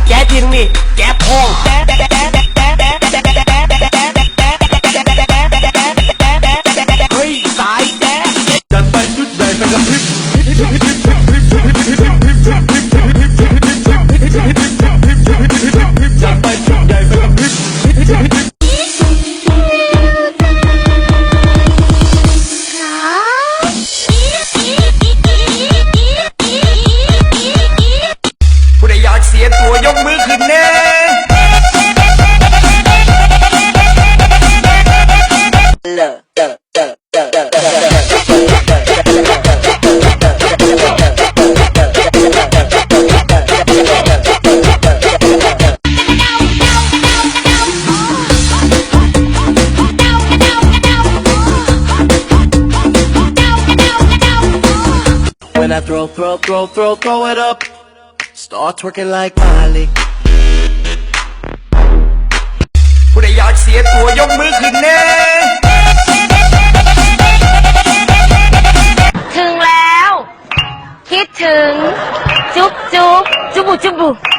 แจ๊ทีนึงนี่แจ๊พองเฮ้ยสายแจ๊จัดไปชุดใหญ่ไปกับพริบจัดไปชุดใหญ่ไปกับพริบผู้ใดอยากเสียตัวยกมือขึ้นแน่When I throw it up, start twerking like Miley. ผู้ใดอยากเสียตัวยกมือขึ้นแน่ถึงแล้วคิดถึงจุ๊บจุ๊บจุ๊บบุจุ๊บบุ